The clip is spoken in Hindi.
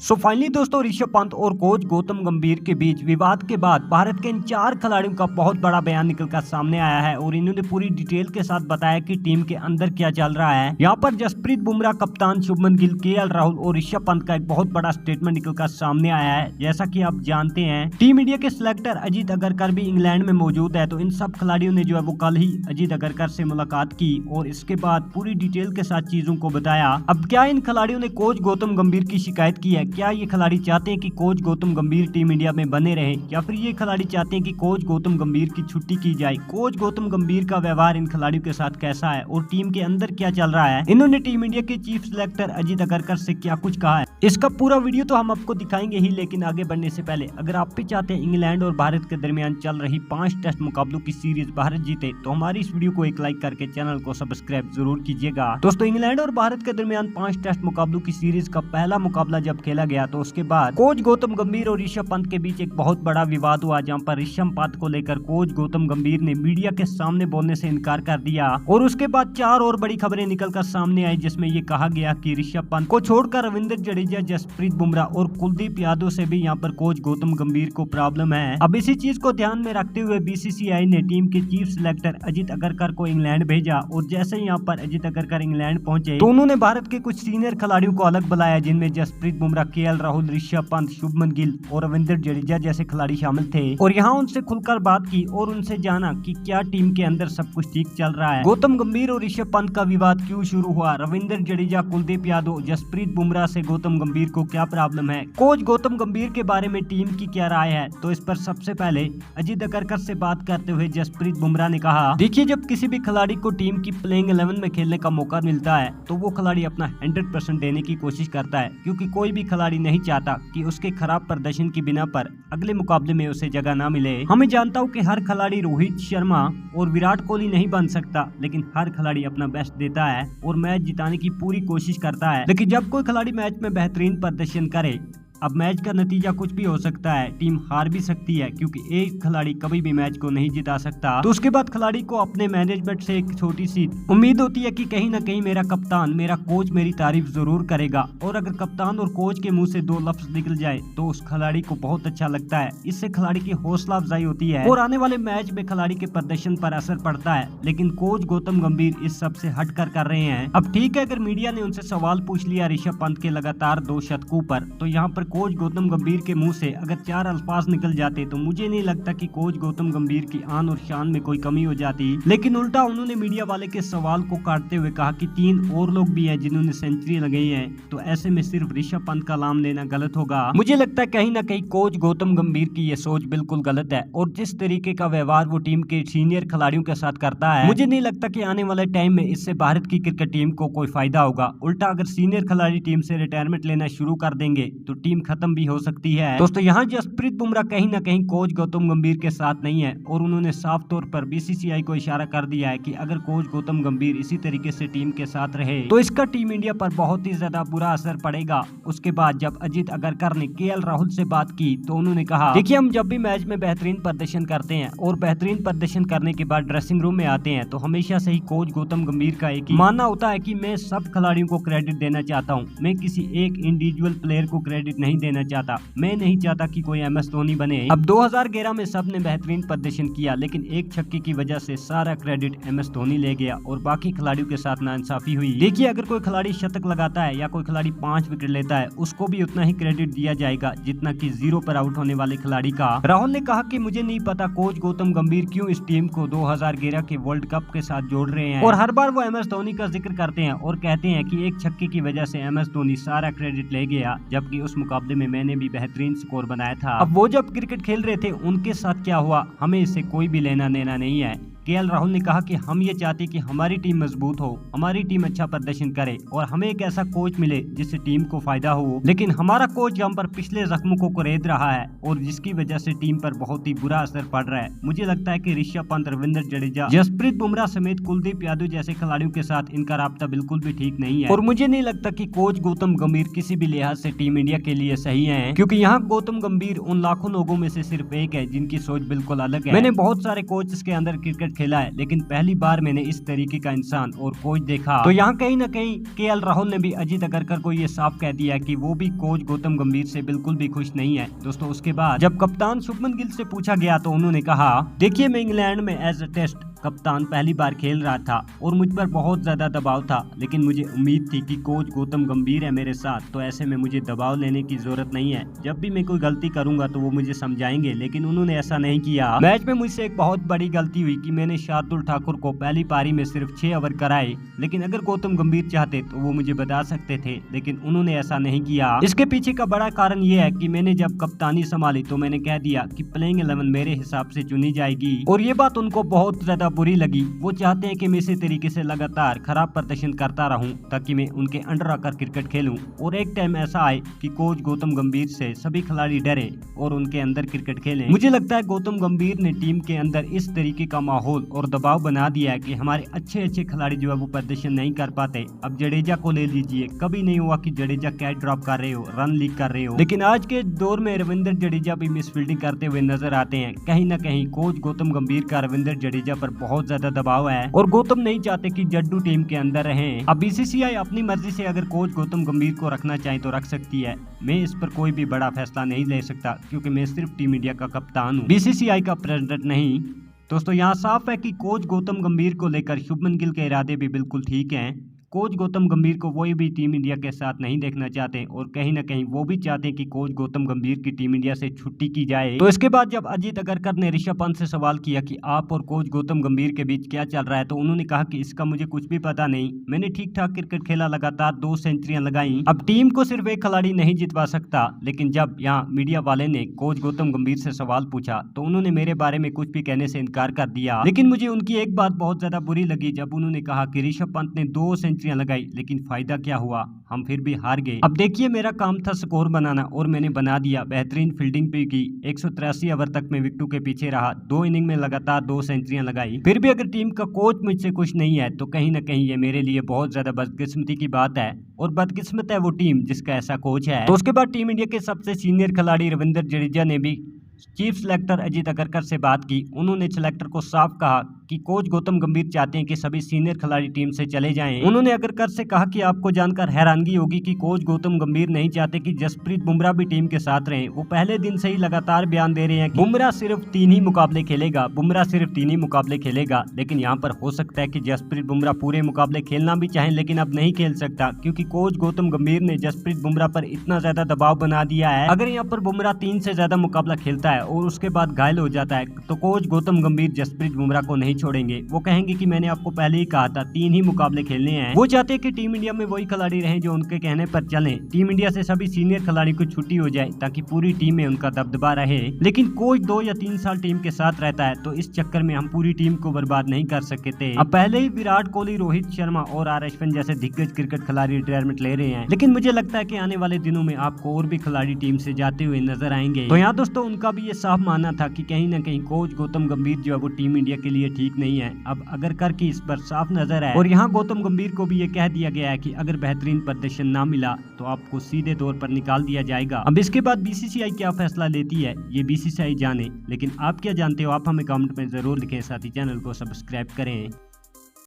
सो फाइनली दोस्तों ऋषभ पंत और कोच गौतम गंभीर के बीच विवाद के बाद भारत के इन 4 खिलाड़ियों का बहुत बड़ा बयान निकलकर सामने आया है और इन्होंने पूरी डिटेल के साथ बताया कि टीम के अंदर क्या चल रहा है। यहाँ पर जसप्रीत बुमराह, कप्तान शुभमन गिल, केएल राहुल और ऋषभ पंत का एक बहुत बड़ा स्टेटमेंट निकलकर सामने आया है। जैसा कि आप जानते हैं टीम इंडिया के सिलेक्टर अजीत अगरकर भी इंग्लैंड में मौजूद है, तो इन सब खिलाड़ियों ने जो है वो कल ही अजीत अगरकर से मुलाकात की और इसके बाद पूरी डिटेल के साथ चीजों को बताया। अब क्या इन खिलाड़ियों ने कोच गौतम गंभीर की शिकायत की है? क्या ये खिलाड़ी चाहते हैं कि कोच गौतम गंभीर टीम इंडिया में बने रहे या फिर ये खिलाड़ी चाहते हैं कि कोच गौतम गंभीर की छुट्टी की जाए? कोच गौतम गंभीर का व्यवहार इन खिलाड़ियों के साथ कैसा है और टीम के अंदर क्या चल रहा है? इन्होंने टीम इंडिया के चीफ सिलेक्टर अजीत अगरकर से क्या कुछ कहा है, इसका पूरा वीडियो तो हम आपको दिखाएंगे ही। लेकिन आगे बढ़ने से पहले अगर आप भी चाहते हैं इंग्लैंड और भारत के दरमियान चल रही 5 टेस्ट मुकाबलों की सीरीज भारत जीते, तो हमारी इस वीडियो को एक लाइक करके चैनल को सब्सक्राइब जरूर कीजिएगा। दोस्तों इंग्लैंड और भारत के दरमियान 5 टेस्ट मुकाबलों की सीरीज का पहला मुकाबला जब खेला गया तो उसके बाद कोच गौतम गंभीर और ऋषभ पंत के बीच एक बहुत बड़ा विवाद हुआ, जहां पर ऋषभ पंत को लेकर कोच गौतम गंभीर ने मीडिया के सामने बोलने से इनकार कर दिया और उसके बाद 4 और बड़ी खबरें निकलकर सामने आई, जिसमें ये कहा गया कि ऋषभ पंत को छोड़कर रविंद्र जडेजा, जसप्रीत बुमराह और कुलदीप यादव से भी यहां पर कोच गौतम गंभीर को प्रॉब्लम है। अब इसी चीज को ध्यान में रखते हुए बीसीसीआई ने टीम के चीफ सिलेक्टर अजीत अगरकर को इंग्लैंड भेजा और जैसे यहाँ पर अजीत अगरकर इंग्लैंड पहुंचे तो उन्होंने भारत के कुछ सीनियर खिलाड़ियों को अलग बुलाया, जिनमें जसप्रीत बुमराह, केएल राहुल, ऋषभ पंत, शुभमन गिल और रविंद्र जडेजा जैसे खिलाड़ी शामिल थे और यहाँ उनसे खुलकर बात की और उनसे जाना कि क्या टीम के अंदर सब कुछ ठीक चल रहा है। गौतम गंभीर और ऋषभ पंत का विवाद क्यों शुरू हुआ, रविंद्र जडेजा, कुलदीप यादव, जसप्रीत बुमराह से गौतम गंभीर को क्या प्रॉब्लम है, कोच गौतम गंभीर के बारे में टीम की क्या राय है, तो इस पर सबसे पहले अजीत अगरकर से बात करते हुए जसप्रीत बुमराह ने कहा, देखिए जब किसी भी खिलाड़ी को टीम की प्लेइंग 11 में खेलने का मौका मिलता है तो वो खिलाड़ी अपना 100% देने की कोशिश करता है, क्योंकि कोई भी खिलाड़ी नहीं चाहता कि उसके खराब प्रदर्शन की बिना पर अगले मुकाबले में उसे जगह ना मिले। हमें जानता हूँ कि हर खिलाड़ी रोहित शर्मा और विराट कोहली नहीं बन सकता, लेकिन हर खिलाड़ी अपना बेस्ट देता है और मैच जिताने की पूरी कोशिश करता है। लेकिन जब कोई खिलाड़ी मैच में बेहतरीन प्रदर्शन करे, अब मैच का नतीजा कुछ भी हो सकता है, टीम हार भी सकती है, क्योंकि एक खिलाड़ी कभी भी मैच को नहीं जिता सकता। तो उसके बाद खिलाड़ी को अपने मैनेजमेंट से एक छोटी सी उम्मीद होती है कि कहीं ना कहीं मेरा कप्तान, मेरा कोच मेरी तारीफ जरूर करेगा, और अगर कप्तान और कोच के मुंह से 2 लफ्ज निकल जाए तो उस खिलाड़ी को बहुत अच्छा लगता है। इससे खिलाड़ी की हौसला अफजाई होती है और आने वाले मैच में खिलाड़ी के प्रदर्शन पर असर पड़ता है। लेकिन कोच गौतम गंभीर इस सब से हटकर कर रहे हैं। अब ठीक है, अगर मीडिया ने उनसे सवाल पूछ लिया ऋषभ पंत के लगातार 2 शतकों पर, तो यहाँ पर कोच गौतम गंभीर के मुंह से अगर 4 अल्फाज निकल जाते तो मुझे नहीं लगता कि कोच गौतम गंभीर की आन और शान में कोई कमी हो जाती। लेकिन उल्टा उन्होंने मीडिया वाले के सवाल को काटते हुए कहा कि 3 और लोग भी हैं जिन्होंने सेंचुरी लगाई है, तो ऐसे में सिर्फ ऋषभ पंत का नाम लेना गलत होगा। मुझे लगता है कहीं ना कहीं कोच गौतम गंभीर की ये सोच बिल्कुल गलत है और जिस तरीके का व्यवहार वो टीम के सीनियर खिलाड़ियों के साथ करता है, मुझे नहीं लगता कि आने वाले टाइम में इससे भारत की क्रिकेट टीम को कोई फायदा होगा। उल्टा अगर सीनियर खिलाड़ी टीम से रिटायरमेंट लेना शुरू कर देंगे तो टीम खत्म भी हो सकती है। दोस्तों यहाँ जसप्रीत बुमराह कहीं ना कहीं कोच गौतम गंभीर के साथ नहीं है और उन्होंने साफ तौर पर बीसीसीआई को इशारा कर दिया है कि अगर कोच गौतम गंभीर इसी तरीके से टीम के साथ रहे तो इसका टीम इंडिया पर बहुत ही ज्यादा बुरा असर पड़ेगा। उसके बाद जब अजीत अगरकर ने केएल राहुल से बात की तो उन्होंने कहा, देखिए हम जब भी मैच में बेहतरीन प्रदर्शन करते हैं और बेहतरीन प्रदर्शन करने के बाद ड्रेसिंग रूम में आते हैं तो हमेशा से ही कोच गौतम गंभीर का एक ही मानना होता है कि मैं सब खिलाड़ियों को क्रेडिट देना चाहता हूँ, मैं किसी एक इंडिविजुअल प्लेयर को क्रेडिट नहीं देना चाहता, मैं नहीं चाहता कि कोई एमएस धोनी बने। अब 2011 में सबने बेहतरीन प्रदर्शन किया, लेकिन एक छक्के की वजह से सारा क्रेडिट एमएस धोनी ले गया और बाकी खिलाड़ियों के साथ नाइंसाफी हुई। देखिए अगर कोई खिलाड़ी शतक लगाता है या कोई खिलाड़ी 5 विकेट लेता है, उसको भी उतना ही क्रेडिट दिया जाएगा जितना कि 0 पर आउट होने वाले खिलाड़ी का। राहुल ने कहा कि मुझे नहीं पता कोच गौतम गंभीर क्यों इस टीम को 2011 के वर्ल्ड कप के साथ जोड़ रहे हैं और हर बार वो एमएस धोनी का जिक्र करते हैं और कहते हैं कि एक छक्के की वजह से एमएस धोनी सारा क्रेडिट ले गया, जबकि उस मुकाबले में मैंने भी बेहतरीन स्कोर बनाया था। अब वो जब क्रिकेट खेल रहे थे उनके साथ क्या हुआ हमें इससे कोई भी लेना देना नहीं है। केएल राहुल ने कहा कि हम ये चाहते कि हमारी टीम मजबूत हो, हमारी टीम अच्छा प्रदर्शन करे और हमें एक ऐसा कोच मिले जिससे टीम को फायदा हो, लेकिन हमारा कोच हम पर पिछले जख्मों को कुरेद रहा है और जिसकी वजह से टीम पर बहुत ही बुरा असर पड़ रहा है। मुझे लगता है कि ऋषभ पंत, रविंद्र जडेजा, जसप्रीत बुमराह समेत कुलदीप यादव जैसे खिलाड़ियों के साथ इनका राब्ता बिल्कुल भी ठीक नहीं है और मुझे नहीं लगता कि कोच गौतम गंभीर किसी भी लिहाज से टीम इंडिया के लिए सही है, क्योंकि यहाँ गौतम गंभीर उन लाखों लोगों में से सिर्फ एक है जिनकी सोच बिल्कुल अलग है। मैंने बहुत सारे कोचेस के अंदर क्रिकेट क्रिकेट खेला है, लेकिन पहली बार मैंने इस तरीके का इंसान और कोच देखा। तो यहाँ कहीं ना कहीं केएल राहुल ने भी अजित अगरकर को ये साफ कह दिया कि वो भी कोच गौतम गंभीर से बिल्कुल भी खुश नहीं है। दोस्तों उसके बाद जब कप्तान शुभमन गिल से पूछा गया तो उन्होंने कहा, देखिए मैं इंग्लैंड में एज अ टेस्ट कप्तान पहली बार खेल रहा था और मुझ पर बहुत ज्यादा दबाव था, लेकिन मुझे उम्मीद थी कि कोच गौतम गंभीर है मेरे साथ, तो ऐसे में मुझे दबाव लेने की जरूरत नहीं है। जब भी मैं कोई गलती करूंगा तो वो मुझे समझाएंगे, लेकिन उन्होंने ऐसा नहीं किया। मैच में मुझसे एक बहुत बड़ी गलती हुई कि मैंने शार्दुल ठाकुर को पहली पारी में सिर्फ 6 ओवर कराए, लेकिन अगर गौतम गंभीर चाहते तो वो मुझे बता सकते थे, लेकिन उन्होंने ऐसा नहीं किया। इसके पीछे का बड़ा कारण ये है कि मैंने जब कप्तानी संभाली तो मैंने कह दिया कि प्लेइंग 11 मेरे हिसाब से चुनी जाएगी, और ये बात उनको बहुत ज्यादा बुरी लगी। वो चाहते हैं कि मैं इसी तरीके से लगातार खराब प्रदर्शन करता रहूं ताकि मैं उनके अंडर आकर क्रिकेट खेलूं, और एक टाइम ऐसा आए कि कोच गौतम गंभीर से सभी खिलाड़ी डरे और उनके अंदर क्रिकेट खेलें। मुझे लगता है गौतम गंभीर ने टीम के अंदर इस तरीके का माहौल और दबाव बना दिया है कि हमारे अच्छे खिलाड़ी जो है वो प्रदर्शन नहीं कर पाते। अब जडेजा को ले लीजिए, कभी नहीं हुआ कि जडेजा कैच ड्रॉप कर रहे हो, रन लीक कर रहे हो, लेकिन आज के दौर में रविंद्र जडेजा भी मिसफील्डिंग करते हुए नजर आते हैं। कहीं ना कहीं कोच गौतम गंभीर का रविंद्र जडेजा पर बहुत ज्यादा दबाव है और गौतम नहीं चाहते कि जड्डू टीम के अंदर रहें। अब बीसीसीआई अपनी मर्जी से अगर कोच गौतम गंभीर को रखना चाहे तो रख सकती है। मैं इस पर कोई भी बड़ा फैसला नहीं ले सकता क्योंकि मैं सिर्फ टीम इंडिया का कप्तान हूँ, बीसीसीआई का प्रेसिडेंट नहीं। दोस्तों यहाँ साफ है कि कोच गौतम गंभीर को लेकर शुभमन गिल के इरादे भी बिल्कुल ठीक हैं। कोच गौतम गंभीर को वही भी टीम इंडिया के साथ नहीं देखना चाहते और कहीं ना कहीं वो भी चाहते हैं कि कोच गौतम गंभीर की टीम इंडिया से छुट्टी की जाए। तो इसके बाद जब अजित अगरकर ने ऋषभ पंत से सवाल किया कि आप और कोच गौतम गंभीर के बीच क्या चल रहा है, तो उन्होंने कहा कि इसका मुझे कुछ भी पता नहीं, मैंने ठीक ठाक क्रिकेट खेला, लगातार 2 सेंचुरियां लगाई। अब टीम को सिर्फ एक खिलाड़ी नहीं जितवा सकता। लेकिन जब यहाँ मीडिया वाले ने कोच गौतम गंभीर से सवाल पूछा तो उन्होंने मेरे बारे में कुछ भी कहने से इनकार कर दिया। लेकिन मुझे उनकी एक बात बहुत ज्यादा बुरी लगी जब उन्होंने कहा कि ऋषभ पंत ने 2 सेंचुरियां लगाई, लेकिन फायदा क्या हुआ, हम फिर भी हार गए। अब देखिए मेरा काम था स्कोर बनाना और मैंने बना दिया, बेहतरीन फील्डिंग भी की, 183 ओवर तक मैं विकेटों के पीछे रहा, 2 इनिंग में लगातार 2 सेंचुरियां लगाई। फिर भी अगर टीम का कोच मुझसे खुश नहीं है तो कहीं ना कहीं ये मेरे लिए बहुत ज्यादा बदकिस्मती की बात है, और बदकिस्मत है वो टीम जिसका ऐसा कोच है। तो उसके बाद टीम इंडिया के सबसे सीनियर खिलाड़ी रविंद्र जडेजा ने भी चीफ सिलेक्टर अजित अगरकर से बात की। उन्होंने सिलेक्टर को साफ कहा कि कोच गौतम गंभीर चाहते हैं कि सभी सीनियर खिलाड़ी टीम से चले जाएं। उन्होंने अगरकर से कहा कि आपको जानकर हैरानगी होगी कि कोच गौतम गंभीर नहीं चाहते कि जसप्रीत बुमराह भी टीम के साथ रहें। वो पहले दिन से ही लगातार बयान दे रहे हैं कि बुमराह सिर्फ 3 ही मुकाबले खेलेगा, बुमराह सिर्फ 3 ही मुकाबले खेलेगा। लेकिन यहाँ पर हो सकता है कि जसप्रीत बुमराह पूरे मुकाबले खेलना भी चाहें, लेकिन अब नहीं खेल सकता क्योंकि कोच गौतम गंभीर ने जसप्रीत बुमराह पर इतना ज्यादा दबाव बना दिया है। अगर यहाँ पर बुमराह 3 से ज्यादा मुकाबला खेलता है और उसके बाद घायल हो जाता है तो कोच गौतम गंभीर जसप्रीत बुमराह को नहीं छोड़ेंगे। वो कहेंगे कि मैंने आपको पहले ही कहा था 3 ही मुकाबले खेलने हैं। वो चाहते हैं कि टीम इंडिया में वही खिलाड़ी रहें जो उनके कहने पर चलें। टीम इंडिया से सभी सीनियर खिलाड़ी को छुट्टी हो जाए ताकि पूरी टीम में उनका दबदबा रहे। लेकिन कोच 2 या 3 साल टीम के साथ रहता है तो इस चक्कर में हम पूरी टीम को बर्बाद नहीं कर सकते थे। अब पहले ही विराट कोहली, रोहित शर्मा और आर अश्विन जैसे दिग्गज क्रिकेट खिलाड़ी रिटायरमेंट ले रहे हैं, लेकिन मुझे लगता है कि आने वाले दिनों में आपको और भी खिलाड़ी टीम से जाते हुए नजर आएंगे। तो यहाँ दोस्तों उनका भी ये साफ मानना था कि कहीं ना कहीं कोच गौतम गंभीर जो है वो टीम इंडिया के लिए ठीक नहीं है। अब अगरकर की इस पर साफ नजर है और यहाँ गौतम गंभीर को भी ये कह दिया गया है कि अगर बेहतरीन प्रदर्शन ना मिला तो आपको सीधे तौर पर निकाल दिया जाएगा। अब इसके बाद बीसीसीआई क्या फैसला लेती है ये बीसीसीआई जाने, लेकिन आप क्या जानते हो आप हमें कमेंट में जरूर लिखें, साथ ही चैनल को सब्सक्राइब करें।